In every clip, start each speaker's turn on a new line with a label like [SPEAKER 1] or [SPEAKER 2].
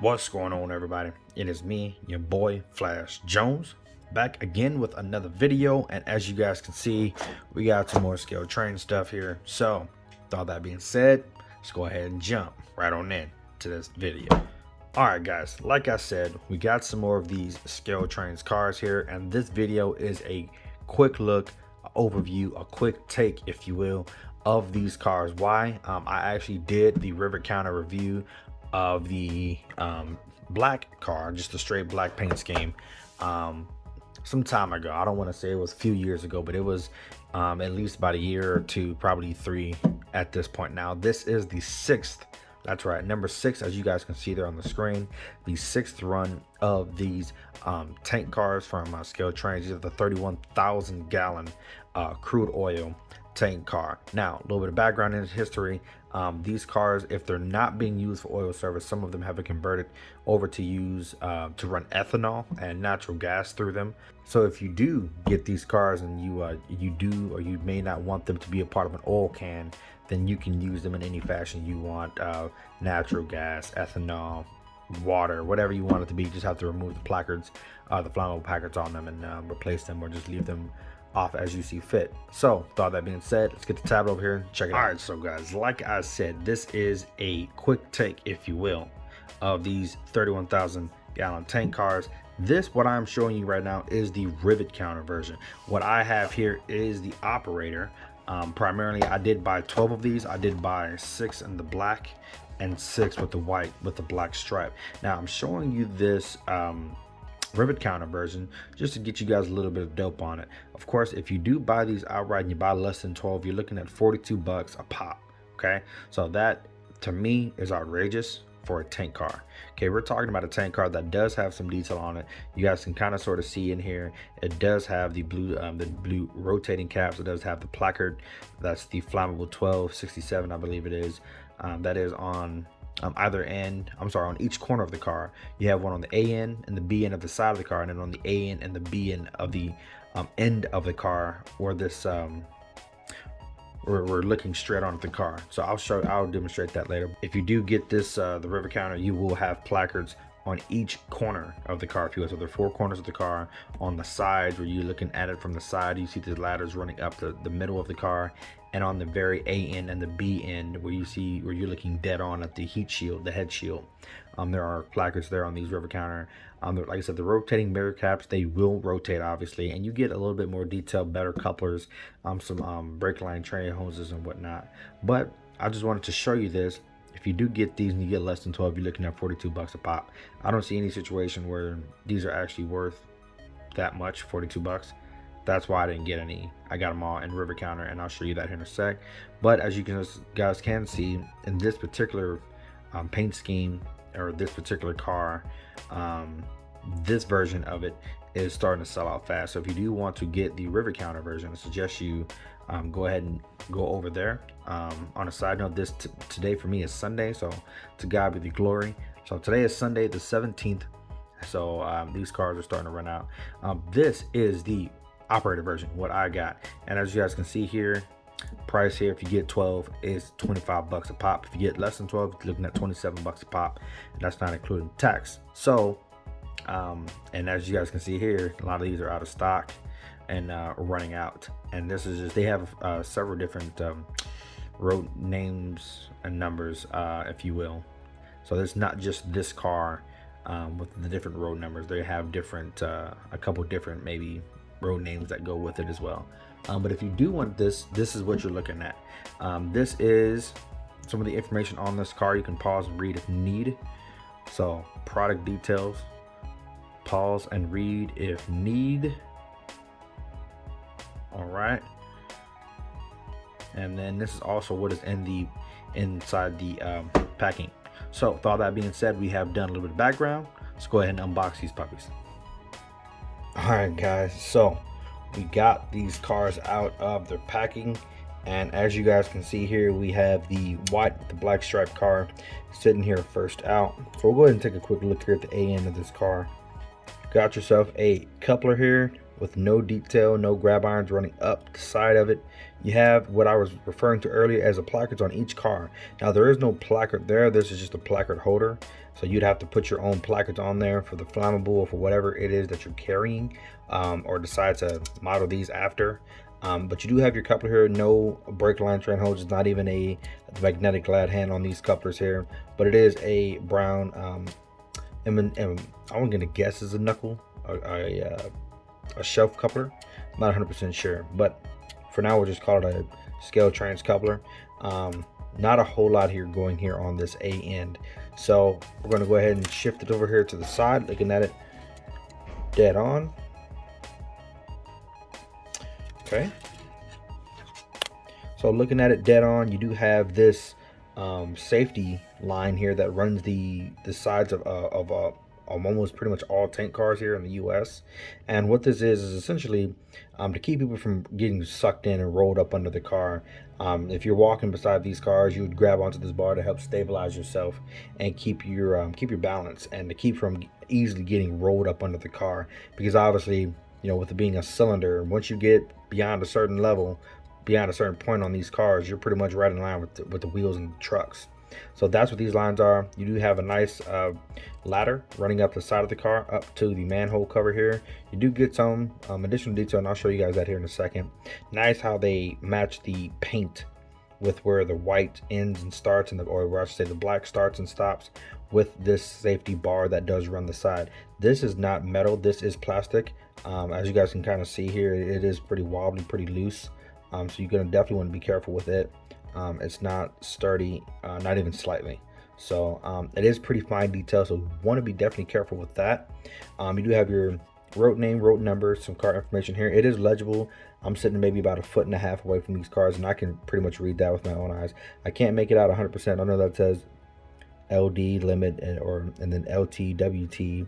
[SPEAKER 1] What's going on, everybody? It is me, your boy Flash Jones, back again with another video. And as you guys can see, we got some more scale train stuff here. So with all that being said, let's go ahead and jump right on in to this video. Alright guys, like I said, we got some more of these scale trains cars here, and this video is a quick look, overview, a quick take, if you will, of these cars. Why? I actually did the rivet counter review of the black car, just a straight black paint scheme, some time ago. I don't want to say it was a few years ago, but it was at least about a year or two, probably 3 at this point. Now this is the 6th, that's right, number 6, as you guys can see there on the screen, the 6th run of these tank cars from Scale Trains. These are the 31,000 gallon crude oil tank car. Now a little bit of background in history. These cars, if they're not being used for oil service, some of them have been converted over to use to run ethanol and natural gas through them. So if you do get these cars and you do, or you may not want them to be a part of an oil can, then you can use them in any fashion you want. Natural gas, ethanol, water, whatever you want it to be. You just have to remove the placards, the flammable placards on them, and replace them, or just leave them off as you see fit. So with all that being said, let's get the tablet over here and check it out. All right, so guys, like I said, this is a quick take, if you will, of these 31,000 gallon tank cars. This, what I'm showing you right now, is the rivet counter version. What I have here is the operator. Primarily I did buy 12 of these. I did buy 6 in the black and 6 with the white with the black stripe. Now I'm showing you this rivet counter version just to get you guys a little bit of dope on it. Of course, if you do buy these outright and you buy less than 12, you're looking at 42 bucks a pop. Okay, so that to me is outrageous for a tank car. Okay, we're talking about a tank car that does have some detail on it. You guys can kind of sort of see in here, it does have the blue rotating caps. It does have the placard. That's the flammable 1267, I believe it is. That is on either end, on each corner of the car. You have one on the A end and the B end of the side of the car, and then on the A end and the B end of the end of the car, where this we're looking straight onto the car. So I'll demonstrate that later. If you do get this the rivet counter, you will have placards on each corner of the car, if you will. So there are 4 corners of the car. On the sides, where you're looking at it from the side, you see the ladders running up the middle of the car, and on the very A end and the B end, where you're looking dead on at the heat shield, the head shield, there are placards there on these rivet counter. Like I said, the rotating mirror caps, they will rotate obviously, and you get a little bit more detail, better couplers, some brake line train hoses and whatnot. But I just wanted to show you this. If you do get these and you get less than 12, you're looking at 42 bucks a pop. I don't see any situation where these are actually worth that much, 42 bucks. That's why I didn't get any. I got them all in rivet counter, and I'll show you that here in a sec. But as you guys can see, in this particular paint scheme, or this particular car, this version of it is starting to sell out fast. So if you do want to get the rivet counter version, I suggest you go ahead and go over there. On a side note, today for me is Sunday, so to God be the glory. So today is Sunday the 17th, so these cars are starting to run out. This is the operator version, what I got, and as you guys can see here, price here, if you get 12, is 25 bucks a pop. If you get less than 12, you're looking at 27 bucks a pop, and that's not including tax. So and as you guys can see here, a lot of these are out of stock and running out. And this is just, they have several different road names and numbers, if you will. So there's not just this car with the different road numbers. They have different a couple different maybe road names that go with it as well. But if you do want this is what you're looking at. This is some of the information on this car. You can pause and read if need. So product details, pause and read if need. All right, and then this is also what is inside the packing. So with all that being said, we have done a little bit of background. Let's go ahead and unbox these puppies. All right guys, so we got these cars out of their packing, and as you guys can see here, we have the white with the black stripe car sitting here first out. So we'll go ahead and take a quick look here at the A end of this car. Got yourself a coupler here with no detail, no grab irons running up the side of it. You have what I was referring to earlier as a placards on each car. Now there is no placard there, this is just a placard holder. So you'd have to put your own placards on there for the flammable or for whatever it is that you're carrying, or decide to model these after. But you do have your coupler here, no brake line train hose, it's not even a magnetic glad hand on these couplers here, but it is a brown, I'm gonna guess is a knuckle, a shelf coupler. I'm not 100% sure, but for now we'll just call it a scale trains coupler. Not a whole lot here going here on this A end, so we're going to go ahead and shift it over here to the side, looking at it dead on. Okay, so looking at it dead on, you do have this safety line here that runs the sides of almost pretty much all tank cars here in the US. And what this is essentially to keep people from getting sucked in and rolled up under the car. If you're walking beside these cars, you would grab onto this bar to help stabilize yourself and keep your balance, and to keep from easily getting rolled up under the car, because obviously, you know, with it being a cylinder, once you get beyond a certain level, beyond a certain point on these cars, you're pretty much right in line with the wheels and the trucks. So that's what these lines are. You do have a nice ladder running up the side of the car up to the manhole cover here. You do get some additional detail, and I'll show you guys that here in a second. Nice how they match the paint with where the white ends and starts, and or where I should say the black starts and stops, with this safety bar that does run the side. This is not metal, this is plastic. As you guys can kind of see here, it is pretty wobbly, pretty loose. So you're gonna definitely want to be careful with it. It's not sturdy, not even slightly. So it is pretty fine detail, so you want to be definitely careful with that. You do have your road name, road number, some car information here. It is legible. I'm sitting maybe about 1.5 feet away from these cars, and I can pretty much read that with my own eyes. I can't make it out 100%. I know that says LD limit and then LT, WT,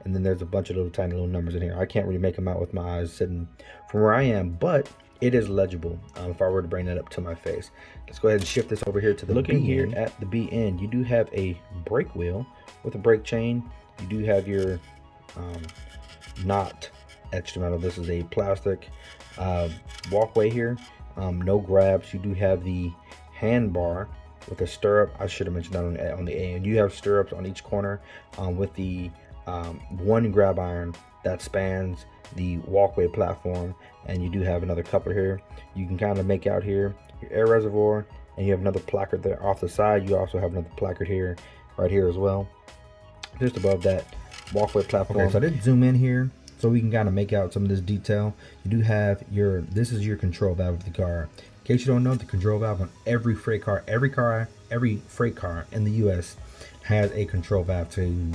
[SPEAKER 1] and then there's a bunch of little tiny little numbers in here. I can't really make them out with my eyes sitting from where I am, but it is legible if I were to bring that up to my face. Let's go ahead and shift this over here to the looking here at the B end. You do have a brake wheel with a brake chain. You do have your not extra metal. This is a plastic walkway here. No grabs. You do have the handbar with a stirrup. I should have mentioned that on the A end. You have stirrups on each corner with the one grab iron that spans the walkway platform, and you do have another coupler here. You can kind of make out here your air reservoir, and you have another placard there off the side. You also have another placard here, right here as well, just above that walkway platform. Okay, so I did zoom in here so we can kind of make out some of this detail. You do have this is your control valve of the car. In case you don't know, the control valve on every freight car, every freight car in the US has a control valve to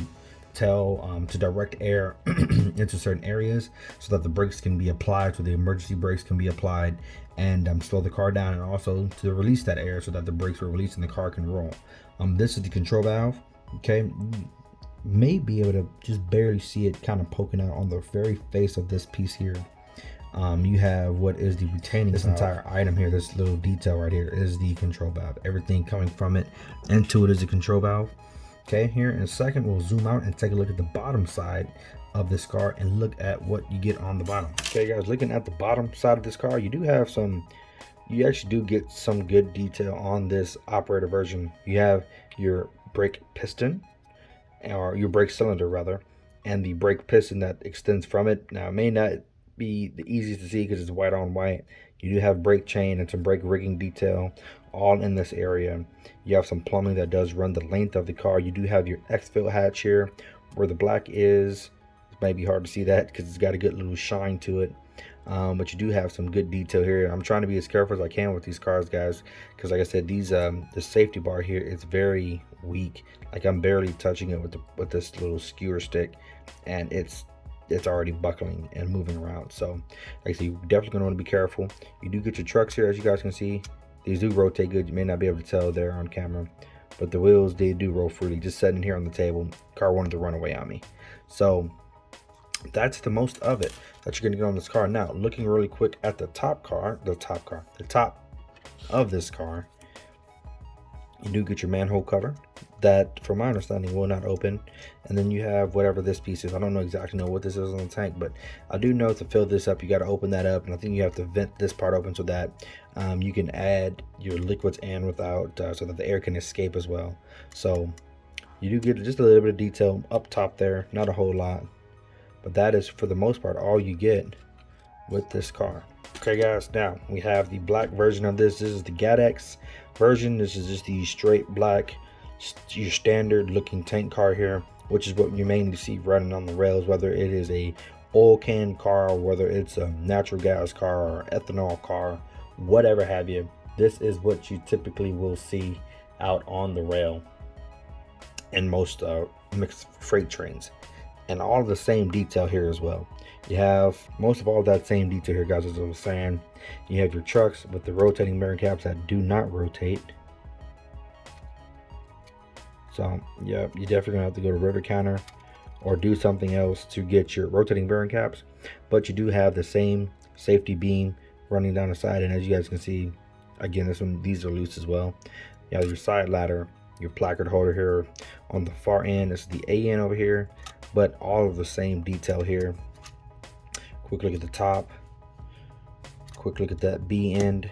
[SPEAKER 1] to direct air into certain areas, so that the brakes can be applied, so the emergency brakes can be applied and slow the car down, and also to release that air so that the brakes are released and the car can roll. This is the control valve. Okay, you may be able to just barely see it kind of poking out on the very face of this piece here. You have what is the retaining valve. This entire item here, this little detail right here, is the control valve. Everything coming from it into it is the control valve. Okay, here in a second we'll zoom out and take a look at the bottom side of this car and look at what you get on the bottom. Okay guys, looking at the bottom side of this car, you actually do get some good detail on this operator version. You have your brake piston, or your brake cylinder rather, and the brake piston that extends from it. Now it may not be the easiest to see because it's white on white. You do have brake chain and some brake rigging detail all in this area. You have some plumbing that does run the length of the car. You do have your exfil hatch here where the black is. It might be hard to see that because it's got a good little shine to it, but you do have some good detail here. I'm trying to be as careful as I can with these cars, guys, because like I said, these the safety bar here is very weak. Like I'm barely touching it with this little skewer stick, and it's already buckling and moving around. So like I said, you're definitely going to want to be careful. You do get your trucks here, as you guys can see. These do rotate good. You may not be able to tell there on camera, but the wheels, they do roll freely. Just sitting here on the table, car wanted to run away on me. So that's the most of it that you're going to get on this car. Now looking really quick at the top of this car, you do get your manhole cover. that, from my understanding, will not open. And then you have whatever this piece is. I don't know exactly what this is on the tank, but I do know to fill this up, you got to open that up, and I think you have to vent this part open so that you can add your liquids in without so that the air can escape as well. So you do get just a little bit of detail up top there, not a whole lot, but that is for the most part all you get with this car. Okay guys, now we have the black version of this. This is the GADX version. This is just the straight black, your standard looking tank car here, which is what you mainly see running on the rails, whether it is a oil can car, whether it's a natural gas car or ethanol car, whatever have you. This is what you typically will see out on the rail in most mixed freight trains, and all the same detail here as well. You have most of all that same detail here, guys, as I was saying. You have your trucks with the rotating bearing caps that do not rotate. So yeah, you definitely gonna have to go to rivet counter or do something else to get your rotating bearing caps. But you do have the same safety beam running down the side, and as you guys can see, again, these are loose as well. You have your side ladder, your placard holder here on the far end. This is the A end over here, but all of the same detail here. Quick look at the top, quick look at that B end.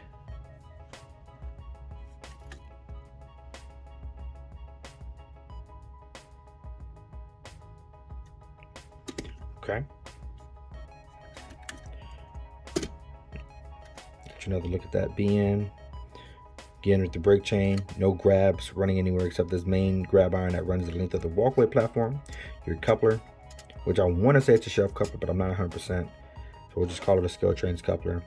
[SPEAKER 1] Okay. Get another look at that B end. Again, with the brake chain, no grabs running anywhere except this main grab iron that runs the length of the walkway platform. Your coupler, which I want to say it's a shelf coupler, but I'm not 100%. So we'll just call it a Scale Trains coupler.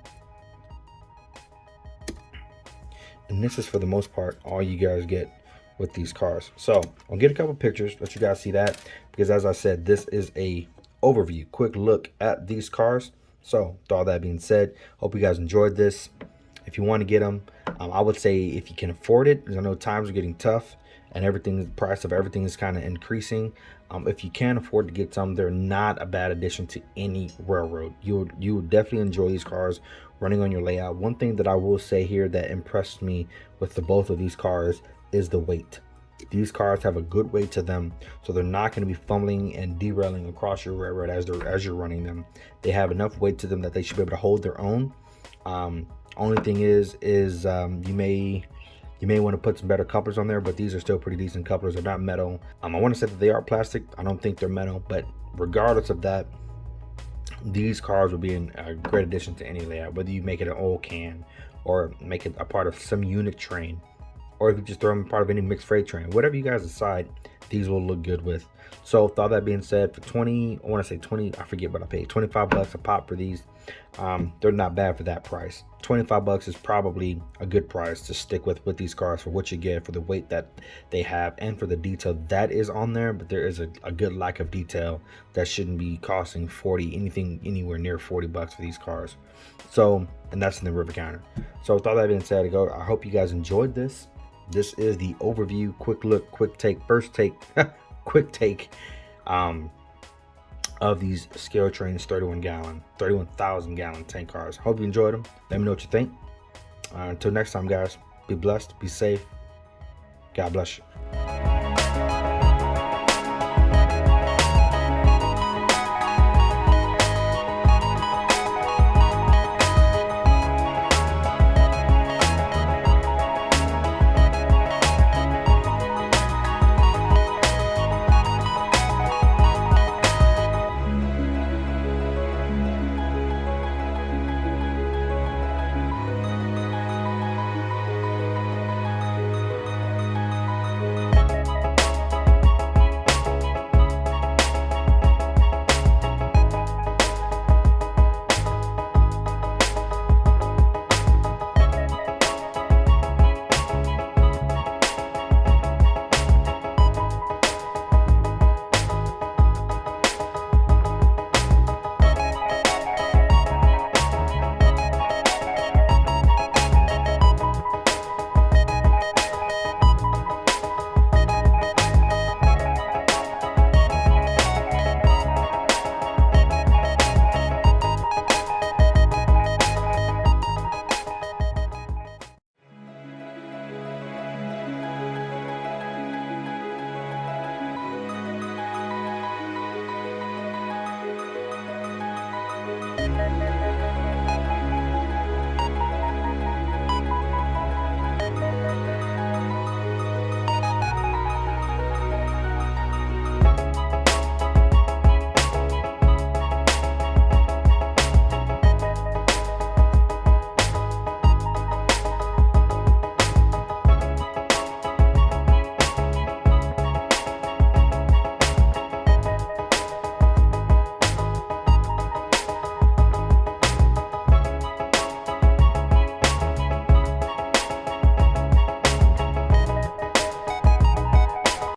[SPEAKER 1] And this is, for the most part, all you guys get with these cars. So I'll get a couple pictures, let you guys see that, because as I said, this is a overview, quick look at these cars. So with all that being said, hope you guys enjoyed this. If you want to get them, I would say if you can afford it, because I know times are getting tough and the price of everything is kind of increasing. If you can afford to get some, they're not a bad addition to any railroad. You will definitely enjoy these cars running on your layout. One thing that I will say here that impressed me with both of these cars is the weight. These cars have a good weight to them, so they're not going to be fumbling and derailing across your railroad as you're running them. They have enough weight to them that they should be able to hold their own. Only thing is you may want to put some better couplers on there, but these are still pretty decent couplers. They're not metal. I want to say that they are plastic. I don't think they're metal, but regardless of that, these cars will be a great addition to any layout, whether you make it an oil can or make it a part of some unit train, or if you just throw them part of any mixed freight train. Whatever you guys decide, these will look good with. So with all that being said, for 20, I want to say 20, I forget what I paid, 25 bucks a pop for these. They're not bad for that price. 25 bucks is probably a good price to stick with these cars for what you get, for the weight that they have, and for the detail that is on there. But there is a good lack of detail that shouldn't be costing anywhere near 40 bucks for these cars. So, and that's in the rivet counter. So with all that being said, I hope you guys enjoyed this. This is the overview, quick look, quick take, first take, quick take of these Scale Trains 31,000 gallon tank cars. Hope you enjoyed them. Let me know what you think. Until next time, guys, be blessed, be safe. God bless you.